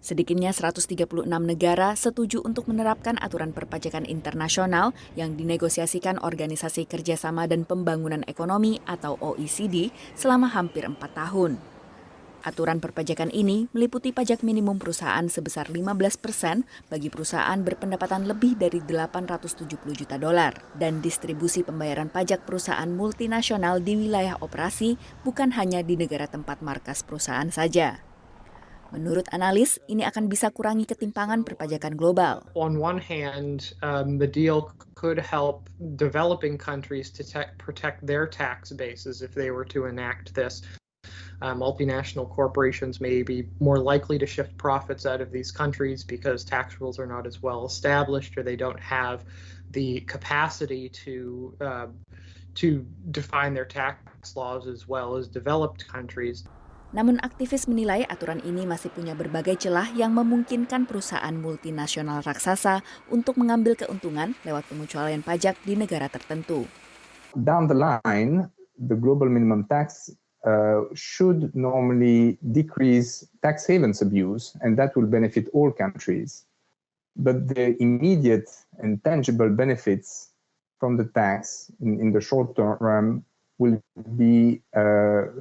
Sedikitnya 136 negara setuju untuk menerapkan aturan perpajakan internasional yang dinegosiasikan Organisasi Kerjasama dan Pembangunan Ekonomi atau OECD selama hampir 4 tahun. Aturan perpajakan ini meliputi pajak minimum perusahaan sebesar 15% bagi perusahaan berpendapatan lebih dari 870 juta dolar dan distribusi pembayaran pajak perusahaan multinasional di wilayah operasi bukan hanya di negara tempat markas perusahaan saja. Menurut analis, ini akan bisa kurangi ketimpangan perpajakan global. On one hand, the deal could help developing countries to protect their tax bases if they were to enact this. Multinational corporations may be more likely to shift profits out of these countries because tax rules are not as well established, or they don't have the capacity to define their tax laws as well as developed countries. Namun aktivis menilai aturan ini masih punya berbagai celah yang memungkinkan perusahaan multinasional raksasa untuk mengambil keuntungan lewat pengecualian pajak di negara tertentu. Down the line, the global minimum tax should normally decrease tax havens abuse, and that will benefit all countries. But the immediate and tangible benefits from the tax in the short term will be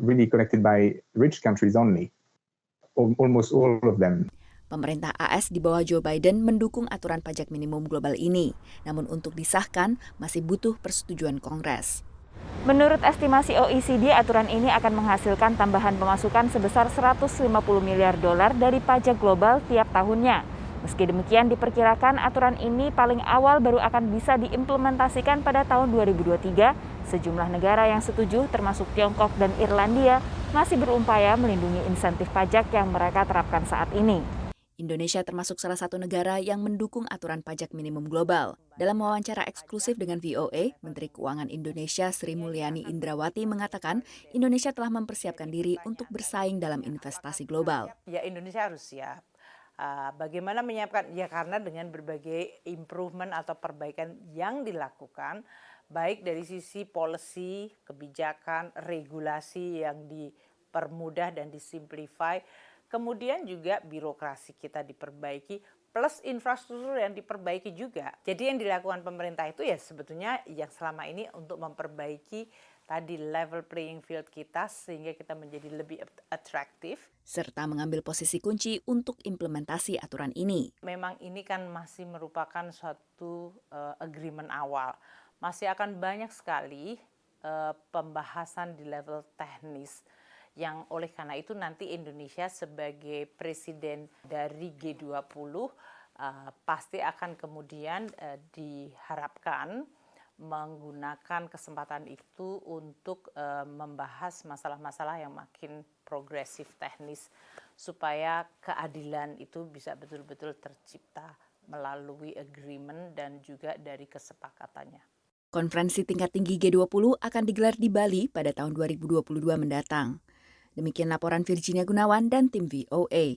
really collected by rich countries only, almost all of them. Pemerintah AS di bawah Joe Biden mendukung aturan pajak minimum global ini, namun untuk disahkan masih butuh persetujuan Kongres. Menurut estimasi OECD, aturan ini akan menghasilkan tambahan pemasukan sebesar 150 miliar dolar dari pajak global tiap tahunnya. Meski demikian, diperkirakan aturan ini paling awal baru akan bisa diimplementasikan pada tahun 2023. Sejumlah negara yang setuju, termasuk Tiongkok dan Irlandia, masih berupaya melindungi insentif pajak yang mereka terapkan saat ini. Indonesia termasuk salah satu negara yang mendukung aturan pajak minimum global. Dalam wawancara eksklusif dengan VOA, Menteri Keuangan Indonesia Sri Mulyani Indrawati mengatakan Indonesia telah mempersiapkan diri untuk bersaing dalam investasi global. Ya, Indonesia harus siap. Bagaimana menyiapkan? Ya karena dengan berbagai improvement atau perbaikan yang dilakukan, baik dari sisi policy, kebijakan, regulasi yang dipermudah dan disimplify, kemudian juga birokrasi kita diperbaiki, plus infrastruktur yang diperbaiki juga. Jadi yang dilakukan pemerintah itu ya sebetulnya yang selama ini untuk memperbaiki tadi level playing field kita sehingga kita menjadi lebih atraktif. Serta mengambil posisi kunci untuk implementasi aturan ini. Memang ini kan masih merupakan suatu agreement awal. Masih akan banyak sekali pembahasan di level teknis yang oleh karena itu nanti Indonesia sebagai presiden dari G20 pasti akan kemudian diharapkan menggunakan kesempatan itu untuk membahas masalah-masalah yang makin progresif teknis supaya keadilan itu bisa betul-betul tercipta melalui agreement dan juga dari kesepakatannya. Konferensi tingkat tinggi G20 akan digelar di Bali pada tahun 2022 mendatang. Demikian laporan Virginia Gunawan dan tim VOA.